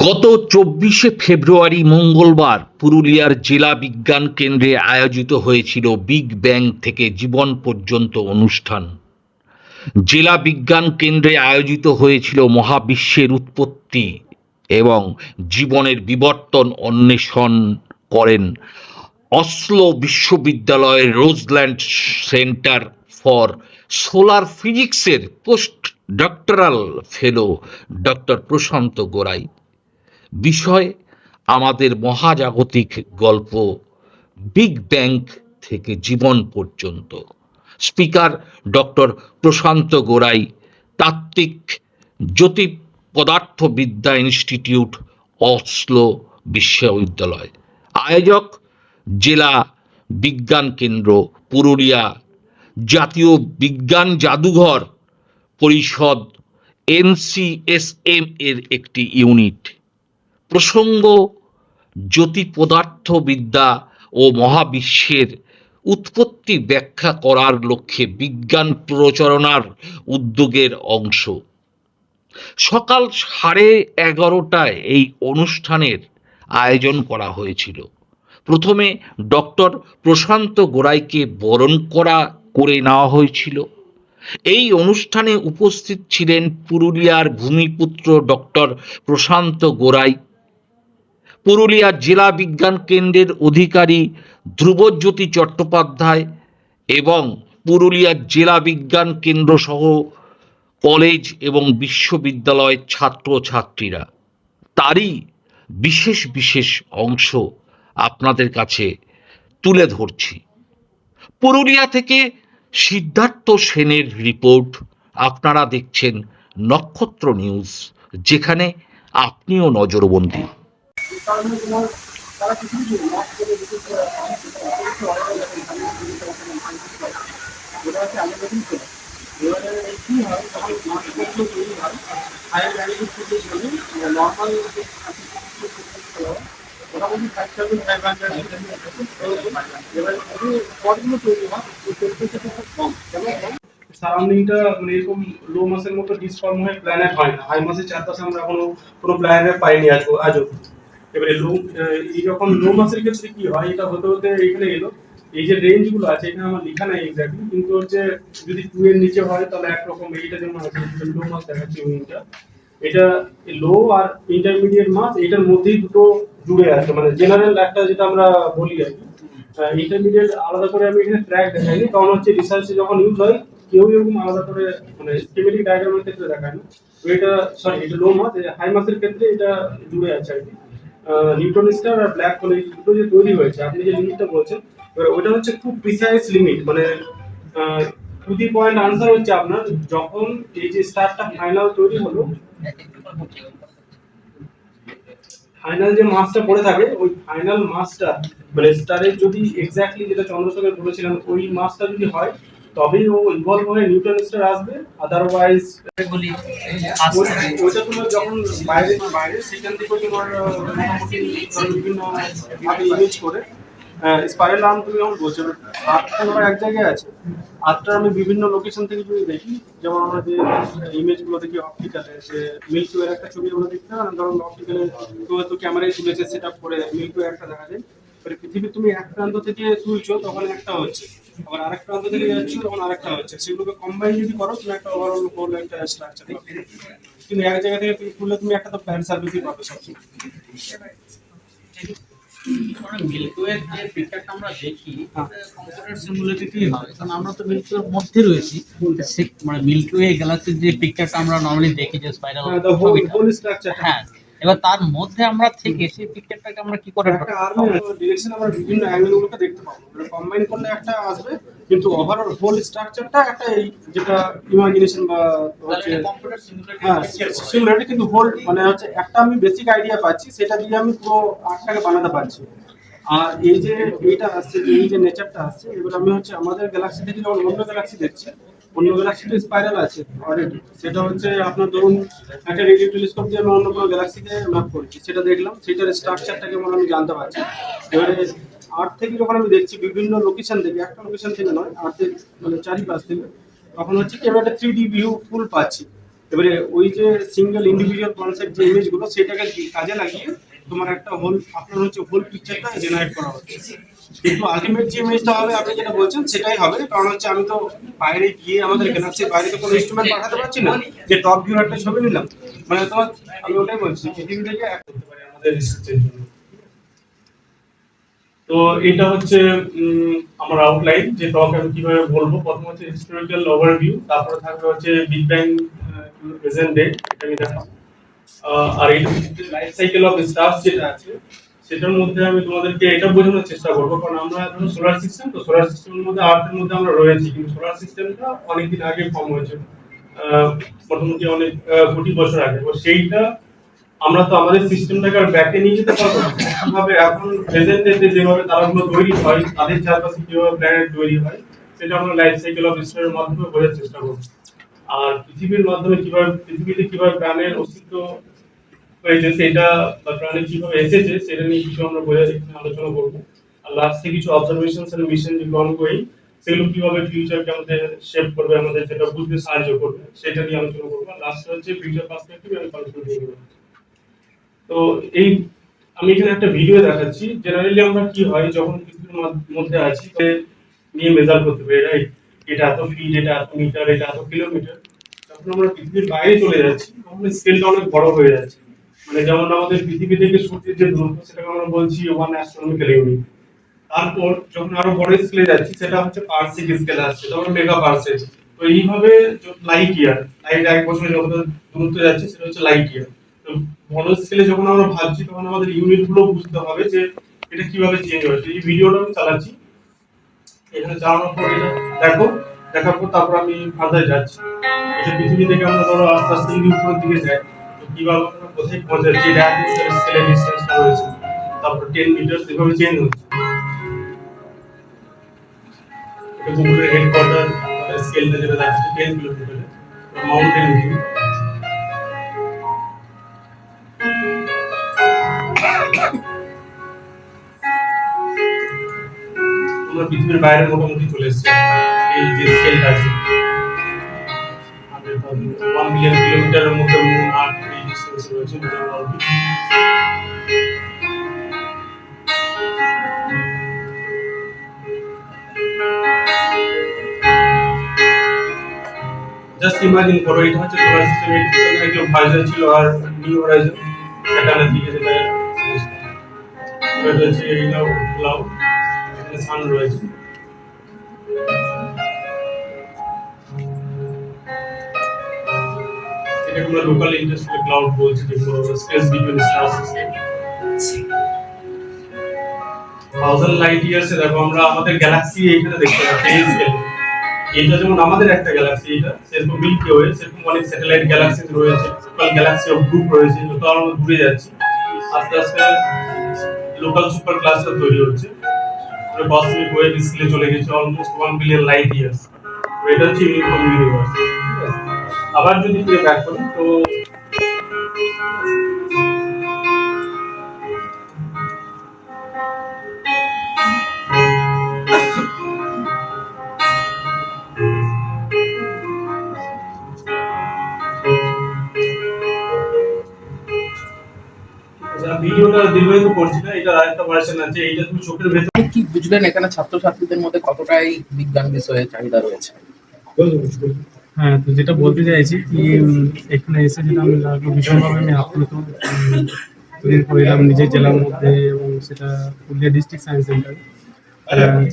গত 24শে ফেব্রুয়ারি মঙ্গলবার পুরুলিয়ার জেলা বিজ্ঞান কেন্দ্রে আয়োজিত হয়েছিল বিগ ব্যাং থেকে জীবন পর্যন্ত অনুষ্ঠান। জেলা বিজ্ঞান কেন্দ্রে আয়োজিত হয়েছিল মহাবিশ্বের উৎপত্তি এবং জীবনের বিবর্তন অন্বেষণ করেন অসলো বিশ্ববিদ্যালয়ের রোজল্যান্ড সেন্টার ফর সোলার ফিজিক্সের পোস্ট ডক্টরাল ফেলো ডক্টর প্রশান্ত গোড়াই। বিষয় আমাদের মহাজাগতিক গল্প বিগ ব্যাং থেকে জীবন পর্যন্ত। স্পিকার ডক্টর প্রশান্ত গোড়াই, তাত্ত্বিক জ্যোতি পদার্থবিদ্যা ইনস্টিটিউট, অসলো বিশ্ববিদ্যালয়। আয়োজক জেলা বিজ্ঞান কেন্দ্র পুরুলিয়া, জাতীয় বিজ্ঞান জাদুঘর পরিষদ NCSM এর একটি ইউনিট। প্রসঙ্গ জ্যোতি পদার্থবিদ্যা ও মহাবিশ্বের উৎপত্তি ব্যাখ্যা করার লক্ষ্যে বিজ্ঞান প্রচারণার উদ্যোগের অংশ। সকাল 11:30টায় এই অনুষ্ঠানের আয়োজন করা হয়েছিল। প্রথমে ডক্টর প্রশান্ত গোড়াইকে বরণ করে নেওয়া হয়েছিল। এই অনুষ্ঠানে উপস্থিত ছিলেন পুরুলিয়ার ভূমিপুত্র ডক্টর প্রশান্ত গোড়াই, পুরুলিয়া জেলা বিজ্ঞান কেন্দ্রের অধিকারী ধ্রুবজ্যোতি চট্টোপাধ্যায় এবং পুরুলিয়া জেলা বিজ্ঞান কেন্দ্র সহ কলেজ এবং বিশ্ববিদ্যালয়ের ছাত্রছাত্রীরা। তারই বিশেষ বিশেষ অংশ আপনাদের কাছে তুলে ধরছি। পুরুলিয়া থেকে সিদ্ধার্থ সেনের রিপোর্ট। আপনারা দেখছেন নক্ষত্র নিউজ, যেখানে আপনিও নজরবন্দী। সারাউন্ডিংটা মানে এরকম লো মাসের মতো ডিসফর্ম হয়ে প্ল্যানেট হয় না। হাই মাসের চারপাশে আমরা এখনো কোনো প্ল্যানেট পাইনি আজও। এবারে এই যখন লো মাসের ক্ষেত্রে কি হয়, এটা হতে হতে এখানে এলো। এই যে রেঞ্জ গুলো আছে এখানে আমার লেখা নাই এক্স্যাক্টলি, কিন্তু হচ্ছে যদি 2 এর নিচে হয় তাহলে একরকম, এইটা যেমন আছে লো মাস দেখাচ্ছে উইংটা, এটা লো আর ইন্টারমিডিয়েট মাস এটার মধ্যেই দুটো জুড়ে আছে। মানে জেনারেল একটা যেটা আমরা বলি আর কি, ইন্টারমিডিয়েট আলাদা করে আমি এখানে ট্র্যাক দেখাইনি, কারণ হচ্ছে রিসার্চে যখন ইউজ হয় কেউ এরকম আলাদা করে মানে স্কিমেটিক ডায়াগ্রামের ক্ষেত্রে দেখায় না। তো এটা এটা লো মাস, হাই মাসের ক্ষেত্রে এটা জুড়ে আছে আর কি। নিউটন স্টার আর ব্ল্যাক হোল এই দুটো যে তৈরি হয়েছে, আপনি যে লিমিটটা বলছেন ওটা হচ্ছে খুব প্রিসাইজ লিমিট। মানে টু দি পয়েন্ট আনসার হচ্ছে আপনার যখন এই যে স্টারটা ফাইনাল তৈরি হলো, ফাইনাল যে মাসটা পড়ে থাকে ওই ফাইনাল মাসটা মানে স্টারের যদি এক্স্যাক্টলি যেটা চন্দ্রশেখর বলেছিলেন ওই মাসটা যদি হয় তবেই ও ইনভলভ হয়ে নিউটন স্টার আসবে। আদারওয়াইজ ওইটা তোমার যখন বাইরে সেখান থেকে তোমার মোটামুটি বিভিন্ন ইমেজ করে স্পাইরাল আর্ম তুমি যখন বলছো, আর্টটা ধরো এক জায়গায় আছে, আর্টটা আমি বিভিন্ন লোকেশন থেকে যদি দেখি, যেমন আমরা যে ইমেজগুলো দেখি অপটিক্যালে, যে মিল্কি ওয়ের একটা ছবি আমরা দেখতে পাই, ধরুন অপটিক্যালে তো ক্যামেরায় তুলেছে সেট আপ করে মিল্কি ওয়ে একটা দেখা যায়। পৃথিবী তুমি এক প্রান্ত থেকে তুলছো তখন একটা হচ্ছে, আবার আরেক প্রান্ত থেকে যাচ্ছো তখন আরেকটা হচ্ছে, সেগুলোকে কম্বাইন যদি করো তুমি একটা ওভারঅল হোল একটা স্ট্রাকচার পাবে। কিন্তু এক জায়গা থেকে তুমি তুললে তুমি একটা তো প্ল্যান সার্ভিসই পাবে সবসময়। মিল্কি ওয়ের যে পিকচারটা আমরা দেখি কম্পিউটার সিমুলেটেডই হয়, কারণ আমরা তো মিল্কি ওয়ের মধ্যে রয়েছি। মানে মিল্কি ওয়ে গ্যালাক্সির যে পিকচারটা আমরা নরমালি দেখি যে স্পাইরাল হোল স্ট্রাকচার, হ্যাঁ, এবার তার মধ্যে আমরা থেকে সেই পিকচারটাকে আমরা কি করে একটা আর্মি ডিরেকশন আমরা বিভিন্ন অ্যাঙ্গেলগুলোকে দেখতে পাবো, মানে কম্বাইন করলে একটা আসবে, কিন্তু ওভারঅল হোল স্ট্রাকচারটা একটা এই যেটা ইমাজিনেশন বা হচ্ছে কম্পিউটার সিমুলেটেড হ্যাঁ সিমুলেটেড, কিন্তু হোল মানে হচ্ছে একটা আমি বেসিক আইডিয়া পাচ্ছি, সেটা দিয়ে আমি পুরো আর্টটাকে বানাতে পারছি। আর এই যে এইটা আসছে, এই যে নেচারটা আসছে, এবার আমি হচ্ছে আমাদের গ্যালাক্সি থেকে যখন অন্য গ্যালাক্সি দেখছি, অন্য গ্যালাক্সিতে স্পাইরাল আছে অলরেডি, সেটা হচ্ছে আপনার ধরুন একটা রেডিও টেলিস্কোপ দিয়ে আমি অন্য কোনো গ্যালাক্সিকে ম্যাপ করেছি, সেটা দেখলাম, সেটার স্ট্রাকচারটাকে আমি জানতে পারছি। এবারে আর্থ থেকে যখন আমি দেখছি বিভিন্ন লোকেশন থেকে, একটা লোকেশন থেকে নয়, আর্থের মানে চারিপাশ থেকে, তখন হচ্ছে কি আমরা একটা 3D ভিউ ফুল পাচ্ছি। এবারে ওই যে সিঙ্গেল ইন্ডিভিজুয়াল কনসেপ্ট যে ইমেজগুলো সেটাকে কাজে লাগিয়ে তোমার একটা হোল আপনার হচ্ছে হোল পিকচারটা জেনারেট করা হচ্ছে। কিন্তু আলটিমেট যে ইমেজটা হবে আপনি যেটা বলছেন সেটাই হবে, কারণ হচ্ছে আমি তো বাইরে গিয়ে আমাদের গ্যালাক্সির বাইরে তো কোনো ইনস্ট্রুমেন্ট পাঠাতে পারছি না যে টপ ভিউ একটা ছবি নিলাম। মানে তোমার আমি ওটাই বলছি পৃথিবী থেকে এক করতে পারি আমাদের রিসার্চের জন্য। তো এটা হচ্ছে আমার আউটলাইন যে টক আমি কিভাবে বলবো। প্রথম হচ্ছে হিস্টোরিক্যাল ওভারভিউ, তারপরে থাকবে হচ্ছে বিগ ব্যাং প্রেজেন্ট ডে, এটা আমি দেখাবো। আর এই লাইফ সাইকেল অফ স্টার্স যেটা আছে সেটার মধ্যে আমি তোমাদেরকে এটা বোঝানোর চেষ্টা করবো, কারণ আমরা এখন সোলার সিস্টেম, তো সোলার সিস্টেমের মধ্যে আর্থের মধ্যে আমরা রয়েছি, কিন্তু সোলার সিস্টেমটা অনেকদিন আগে ফর্ম হয়েছে, মোটামুটি অনেক কোটি বছর আগে। তো সেইটা আমরা তো আমাদের সিস্টেমটাকে আর ব্যাকে নিয়ে যেতে পারবো না। কিভাবে এখন প্রেজেন্ট ডেতে যেভাবে তারাগুলো তৈরি হয়, তাদের চারপাশে কিভাবে প্ল্যানেট তৈরি হয়, সেটা আমরা লাইফ সাইকেল অফ স্টারের মাধ্যমে বোঝার চেষ্টা করবো। আর পৃথিবীর মাধ্যমে কিভাবে পৃথিবীতে কিভাবে প্রাণের অস্তিত্ব হয়েছে সেটা, বা প্রাণী কিভাবে এসেছে সেটা নিয়ে কিছু আমরা বোঝার এখানে আলোচনা করবো। আর লাস্টে কিছু অবজারভেশনস এন্ড মিশন যেগুলো অনগোয়িং, সেগুলো কিভাবে ফিউচারকে আমাদের শেপ করবে, আমাদের যেটা বুঝতে সাহায্য করবে সেটা নিয়ে আলোচনা করবো। আর লাস্টে হচ্ছে ফিউচার পার্সপেক্টিভ এন্ড কনক্লুশন দিয়ে দেবো। তো এই আমি এখানে একটা ভিডিও দেখাচ্ছি। জেনারেলি আমরা কি হয় যখন পৃথিবীর মধ্যে আছি নিয়ে মেজার করতে পারি, রাইট? এটা এত ফিট, এটা এত মিটার, এটা এত কিলোমিটার। যখন আমরা পৃথিবীর বাইরে চলে যাচ্ছি তখন স্কেলটা অনেক বড় হয়ে যাচ্ছে। মানে যেমন আমাদের পৃথিবী থেকে সূর্যের যে দূরত্ব সেটাকে আমরা বলছি 1 অ্যাস্ট্রোনমিক্যাল ইউনিট। তারপর যখন আরো বড় স্কেলে যাচ্ছি সেটা হচ্ছে পারসেক স্কেল আসছে, তখন মেগা পারসেক। তো এইভাবে লাইট ইয়ার, লাইট এক বছরে যত দূরত্ব যাচ্ছে সেটা হচ্ছে লাইট ইয়ার। তো বড় স্কেলে যখন আমরা ভাবছি তখন আমাদের ইউনিট গুলো বুঝতে হবে যে এটা কিভাবে চেঞ্জ হয়েছে। এই ভিডিওটা আমি চালাচ্ছি, এখানে চালানোর পর এটা দেখো, দেখার পর তারপর আমি ফার্দার যাচ্ছি। এটা পৃথিবী থেকে আমরা ধরো আস্তে আস্তে যদি উপরের দিকে যাই, তো কিভাবে আমরা কোথায় পৌঁছাচ্ছি, এটা 1 মিটার স্কেলে ডিসটেন্সটা রয়েছে, তারপর 10 মিটার এভাবে চেঞ্জ হচ্ছে। এটা গুগলের হেডকোয়ার্টার স্কেলটা যেটা দেখাচ্ছে 10 কিলোমিটার মাউন্টেন ভিউ। আমরা পৃথিবীর বাইরে মোটামুটি চলে এসেছি। এই যে স্কেলটা আছে 1 মিলিয়ন কিলোমিটারের মধ্যে মুন আর এই ডিসটেন্স রয়েছে মোটামুটি। জাস্ট ইমাজিন করো, এটা হচ্ছে সোলার সিস্টেমের একটা ভার্জন ছিল, আর নিউ হরাইজন স্যাটেলাইট দিকে যেটা এটা হচ্ছে এইটা ক্লাউড, এখানে সান রয়েছে। এটা আমরা লোকাল ইন্ডাস্ট্রিয়াল ক্লাউড বলছি, যেগুলো space between stars system. 1000 light ইয়ার্সে দেখো আমরা আমাদের গ্যালাক্সি এখানে দেখতে পাচ্ছি এই স্কেলে। এটা যেমন আমাদের একটা গ্যালাক্সি, এটা সেরকম মিল্কি ওয়ে, সেরকম অনেক স্যাটেলাইট গ্যালাক্সি রয়েছে, লোকাল গ্যালাক্সি অফ গ্রুপ রয়েছে। যত আমরা দূরে যাচ্ছি আস্তে আস্তে লোকাল সুপার ক্লাস্টার তৈরি হচ্ছে। আমরা কসমিক ওয়েভ স্কেলে চলে গেছি অলমোস্ট 1 বিলিয়ন লাইট ইয়ার্স। এটা হচ্ছে ইউনিফর্ম ইউনিভার্স। আবার যদি ফিরে ব্যাক করি তো ভিডিওটা দীর্ঘায়িত করছি না, এটা আরেকটা ভার্সন আছে, এইটা তুমি চোখের ভেতর আপনি কি বুঝলেন এখানে ছাত্রছাত্রীদের মধ্যে কতটাই বিজ্ঞান বিষয়ে চাহিদা রয়েছে? হ্যাঁ, তো যেটা বলতে চাইছি কি এখানে এসে যেটা আমি লাগলো ভীষণভাবে আমি আপ্লুত ফিল করলাম নিজের জেলার মধ্যে, এবং সেটা পুরুলিয়া ডিস্ট্রিক্ট সায়েন্স সেন্টার।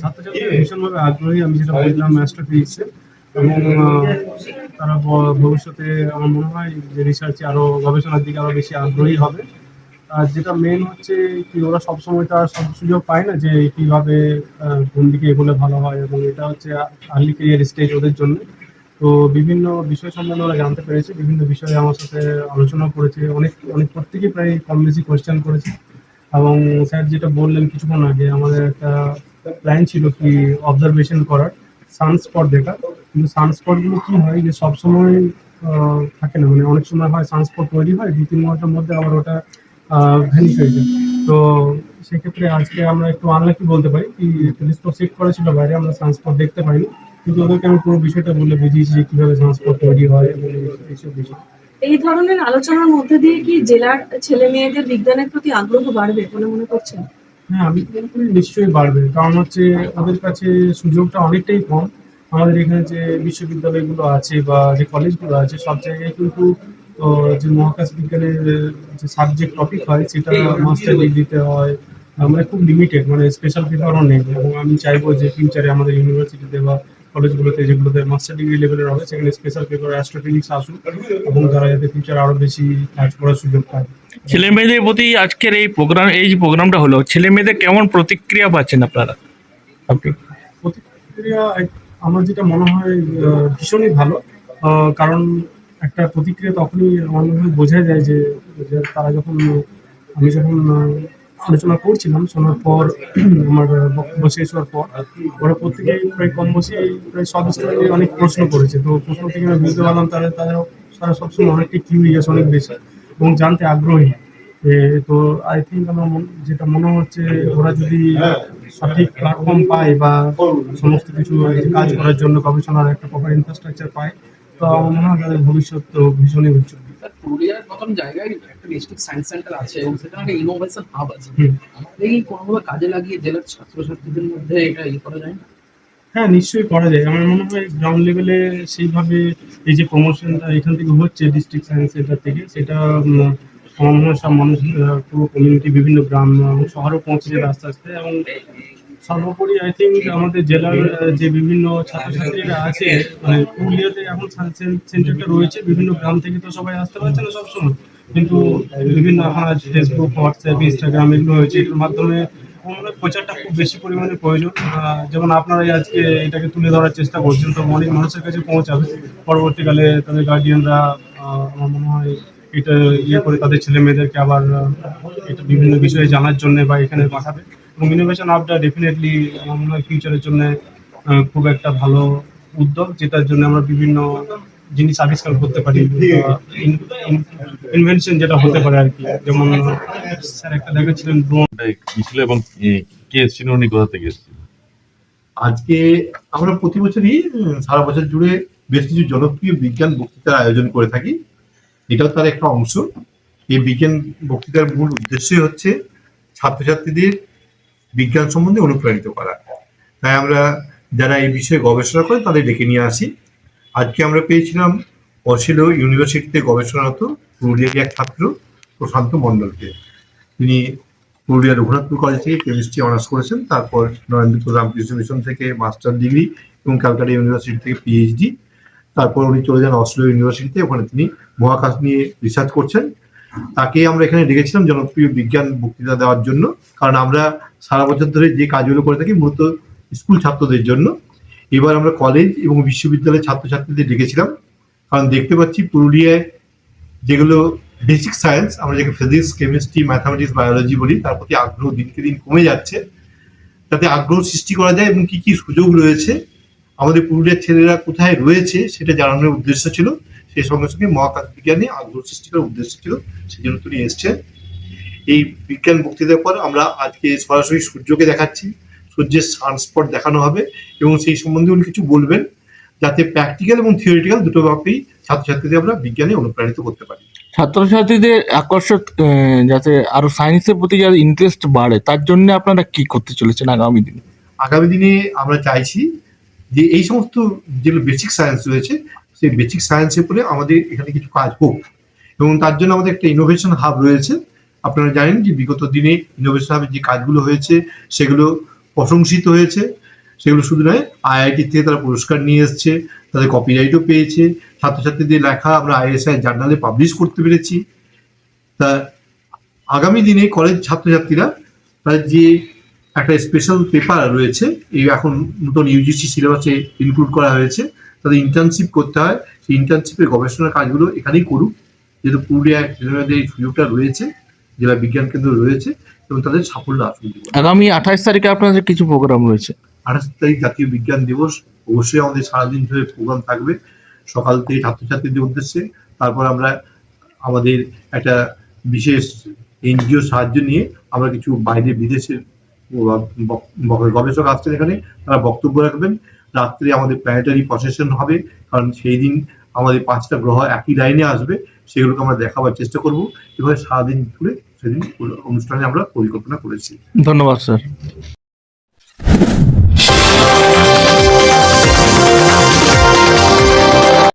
ছাত্রছাত্রীরা ভীষণভাবে আগ্রহী, আমি যেটা বললাম অ্যাস্ট্রোফিজিক্সে, এবং তারা ভবিষ্যতে আমার মনে হয় যে রিসার্চে আরও গবেষণার দিকে আরও বেশি আগ্রহী হবে। আর যেটা মেন হচ্ছে কি ওরা সবসময় তো আর সব সুযোগ পায় না যে কীভাবে কোন দিকে এগোলে ভালো হয়, এবং এটা হচ্ছে আর্লি ক্যারিয়ার স্টেজ ওদের জন্য। তো বিভিন্ন বিষয় সম্বন্ধে ওরা জানতে পেরেছে, বিভিন্ন বিষয়ে আমার সাথে আলোচনা করেছে, অনেক অনেক প্রত্যেকেই প্রায় কম বেশি কোয়েশ্চেন করেছে। এবং স্যার যেটা বললেন কিছুক্ষণ আগে, আমাদের একটা প্ল্যান ছিল কি অবজারভেশন করার, সানস্পট দেখা। কিন্তু সানস্পটগুলো কী হয় যে সবসময় থাকে না, মানে অনেক সময় হয় সানস্পট তৈরি হয় 2-3 ঘন্টার মধ্যে, আবার ওটা ভ্যানিশ হয়ে যায়। তো সেক্ষেত্রে আজকে আমরা একটু আনলাকি বলতে পারি কি টেলিস্কোপ সেট করা ছিল বাইরে, আমরা সানস্পট দেখতে পাইনি। কিন্তু ওদেরকে আমি পুরো বিষয়টা বলে বুঝিয়েছি যে কিভাবে ট্রান্সপোর্ট তৈরি হয় এবং এইসব বিষয়। এই ধরনের আলোচনার মধ্যে দিয়ে কি জেলার ছেলে মেয়েদের বিজ্ঞানের প্রতি আগ্রহ বাড়বে বলে মনে করছেন? হ্যাঁ, আমি মনে করি নিশ্চয়ই বাড়বে। কারণ হচ্ছে ওদের কাছে সুযোগটা অনেকটাই কম। আমাদের এখানে যে বিশ্ববিদ্যালয়গুলো আছে বা যে কলেজগুলো আছে সব জায়গায় কিন্তু যে মহাকাশ বিজ্ঞানের যে সাবজেক্ট টপিক হয় সেটা মাস্টার ডিগ্রিতে হয়। মানে খুব লিমিটেড, মানে স্পেশাল পেপারও নেই। এবং আমি চাইবো যে ফিউচারে আমাদের ইউনিভার্সিটিতে বা কলেজগুলোতে যেগুলোতে মাস্টার ডিগ্রি লেভেলের হবে সেখানে স্পেশাল পেপার অ্যাস্ট্রোফিজিক্স আসুক এবং তারা যাতে ফিউচারে আরো বেশি কাজ করার সুযোগ পায়। ছেলে মেয়েদের প্রতি আজকের এই যে প্রোগ্রামটা হলো, ছেলে মেয়েদের কেমন প্রতিক্রিয়া পাচ্ছেন আপনারা? আপনি প্রতিক্রিয়া আমার যেটা মনে হয় ভীষণই ভালো। কারণ একটা প্রতিক্রিয়া তখনই আমার মনে হয় বোঝা যায় যে যে তারা যখন আমি যখন আলোচনা করছিলাম শোনার পর আমার বক্তব্য শেষ হওয়ার পর ওরা প্রত্যেকেই প্রায় কম বসে প্রায় সব স্টুডেন্টই অনেক প্রশ্ন করেছে। তো প্রশ্ন থেকে আমি বুঝতে পারলাম তারা সবসময় অনেকটাই কিউরিয়াস, অনেক বেশি এবং জানতে আগ্রহী। তো আই থিঙ্ক আমার যেটা মনে হচ্ছে ওরা যদি সঠিক প্ল্যাটফর্ম পায় বা সমস্ত কিছু কাজ করার জন্য গবেষণার একটা প্রপার ইনফ্রাস্ট্রাকচার পায়, তো আমার মনে হয় তাদের ভবিষ্যৎ তো ভীষণই উজ্জ্বল। স্যার, পুরুলিয়ার মতন জায়গায় একটা ডিস্ট্রিক্ট সায়েন্স সেন্টার আছে এবং সেখানে একটা ইনোভেশন হাব আছে। হুম। আমাদের এই কোনোভাবে কাজে লাগিয়ে জেলার ছাত্রছাত্রীদের মধ্যে এটা করা যায় না? হ্যাঁ, নিশ্চয়ই করা যায়। আমার মনে হয় গ্রাউন্ড লেভেলে সেইভাবে এই যে প্রমোশনটা এখান থেকে হচ্ছে ডিস্ট্রিক্ট সায়েন্স সেন্টার থেকে, সেটা আমার মনে হয় সব মানুষ পুরো কমিউনিটি বিভিন্ন গ্রাম এবং শহরেও পৌঁছে যাবে আস্তে আস্তে। এবং সর্বোপরি আই থিঙ্ক আমাদের জেলার যে বিভিন্ন ছাত্রছাত্রীরা আছে, মানে পুরুলিয়াতে এখন সেন্টারটা রয়েছে, বিভিন্ন গ্রাম থেকে তো সবাই আসতে পারছে না সবসময়, কিন্তু বিভিন্ন এখন আজ ফেসবুক, হোয়াটসঅ্যাপ, ইনস্টাগ্রাম এগুলো হয়েছে, এটার মাধ্যমে আমার মনে হয় প্রচারটা খুব বেশি পরিমাণে প্রয়োজন। যেমন আপনারাই আজকে এটাকে তুলে ধরার চেষ্টা করছেন, তো অনেক মানুষের কাছে পৌঁছাবে। পরবর্তীকালে তাদের গার্ডিয়ানরা আমার মনে হয় এটা করে তাদের ছেলে মেয়েদেরকে আবার এটা বিভিন্ন বিষয়ে জানার জন্য বা এখানে পাঠাবে। এবং ইনোভেশন হাবটা ডেফিনেটলি আমার মনে হয় ফিউচারের জন্য খুব একটা ভালো উদ্যোগ, যেটার জন্য আমরা বিভিন্ন জিনিস আবিষ্কার করতে পারি, ইনভেনশন যেটা হতে পারে আর কি। যেমন স্যার একটা দেখাচ্ছিলেন ড্রোন। কি ছিল এবং কে এসেছিল, উনি কোথা থেকে এসেছিল? আজকে আমরা প্রতি বছরই সারা বছর জুড়ে বেশ কিছু জনপ্রিয় বিজ্ঞান বক্তৃতার আয়োজন করে থাকি। এটাও তার একটা অংশ। এই বিজ্ঞান বক্তৃতার মূল উদ্দেশ্যই হচ্ছে ছাত্রছাত্রীদের বিজ্ঞান সম্বন্ধে অনুপ্রাণিত করা। তাই আমরা যারা এই বিষয়ে গবেষণা করে তাদের ডেকে নিয়ে আসি। আজকে আমরা পেয়েছিলাম অশিলো ইউনিভার্সিটিতে গবেষণারত পুরুলিয়ার এক ছাত্র প্রশান্ত মণ্ডলকে। তিনি পুরুলিয়া রঘুনাথপুর কলেজ থেকে কেমিস্ট্রি অনার্স করেছেন, তারপর নরেন্দ্রপুর রামকৃষ্ণ মিশন থেকে মাস্টার ডিগ্রি এবং ক্যালকাটা ইউনিভার্সিটি থেকে পিএইচডি। তারপর উনি চলে যান অসলো ইউনিভার্সিটিতে, ওখানে তিনি মহাকাশ নিয়ে রিসার্চ করছেন। তাকে আমরা এখানে ডেকেছিলাম জনপ্রিয় বিজ্ঞান বক্তৃতা দেওয়ার জন্য, কারণ আমরা সারা বছর ধরে যে কাজগুলো করে থাকি মূলত স্কুল ছাত্রদের জন্য। এবার আমরা কলেজ এবং বিশ্ববিদ্যালয়ের ছাত্রছাত্রীদের ডেকেছিলাম, কারণ দেখতে পাচ্ছি পুরুলিয়ায় যেগুলো বেসিক সায়েন্স, আমরা যেগুলো ফিজিক্স, কেমিস্ট্রি, ম্যাথামেটিক্স, বায়োলজি বলি, তার প্রতি আগ্রহ দিনকে দিন কমে যাচ্ছে। যাতে আগ্রহ সৃষ্টি করা যায় এবং কি কি সুযোগ রয়েছে, আমাদের পুরুলিয়ার ছেলেরা কোথায় রয়েছে সেটা জানানোর উদ্দেশ্য ছিল। সেই সঙ্গে সঙ্গে মহাকাশ বিজ্ঞানে আগ্রহ সৃষ্টি করার উদ্দেশ্য ছিল, সেই জন্য তিনি এসছেন। এই বিজ্ঞান বক্তৃতার পর আমরা আজকে সরাসরি সূর্যকে দেখাচ্ছি, সূর্যের সানস্পট দেখানো হবে এবং সেই সম্বন্ধে উনি কিছু বলবেন, যাতে প্র্যাকটিক্যাল এবং থিওরিটিক্যাল দুটো ব্যাপারেই ছাত্রছাত্রীদের আমরা বিজ্ঞানে অনুপ্রাণিত করতে পারি। ছাত্রছাত্রীদের আকর্ষক যাতে আরো সায়েন্সের প্রতি যাতে ইন্টারেস্ট বাড়ে, তার জন্য আপনারা কি করতে চলেছেন আগামী দিনে? আগামী দিনে আমরা চাইছি যে এই সমস্ত যেগুলো বেসিক সায়েন্স রয়েছে সেই বেসিক সায়েন্সের উপরে আমাদের এখানে কিছু কাজ হোক, এবং তার জন্য আমাদের একটা ইনোভেশন হাব রয়েছে। আপনারা জানেন যে বিগত দিনে ইনোভেশন হাবের যে কাজগুলো হয়েছে সেগুলো প্রশংসিত হয়েছে। সেগুলো শুধু নয়, আইআইটি থেকে তারা পুরস্কার নিয়ে এসছে, তাদের কপিরাইটও পেয়েছে, ছাত্রছাত্রীদের লেখা আমরা আইএসআই জার্নালে পাবলিশ করতে পেরেছি। তা আগামী দিনে কলেজ ছাত্রছাত্রীরা তাদের যে একটা স্পেশাল পেপার রয়েছে, এই এখন নতুন ইউজিসি সিলেবাসে ইনক্লুড করা হয়েছে, তাদের ইন্টার্নশিপ করতে হয়, সেই ইন্টার্নশিপের গবেষণার কাজগুলো এখানেই করুক, যেহেতু পুরুলিয়ায় ছেলেমেয়েদের এই সুযোগটা রয়েছে, জেলা বিজ্ঞান কেন্দ্র রয়েছে, এবং তাদের সাফল্য আসুন। আগামী 28 তারিখে আপনাদের কিছু প্রোগ্রাম রয়েছে। 28 তারিখ জাতীয় বিজ্ঞান দিবস, অবশ্যই আমাদের সারাদিন ধরে প্রোগ্রাম থাকবে সকাল থেকে ছাত্রছাত্রীদের উদ্দেশ্যে। তারপর আমরা আমাদের একটা বিশেষ এনজিও সাহায্য নিয়ে আমরা কিছু বাইরে বিদেশের গবেষক আসছেন এখানে, তারা বক্তব্য রাখবেন। রাত্রে আমাদের প্ল্যানেটারি প্রসেশন হবে, কারণ সেই দিন আমাদের 5টা গ্রহ একই লাইনে আসবে, সেগুলোকে আমরা দেখাবার চেষ্টা করব। এভাবে সারাদিন ঘুরে সেদিন অনুষ্ঠানে আমরা পরিকল্পনা করেছি। ধন্যবাদ স্যার।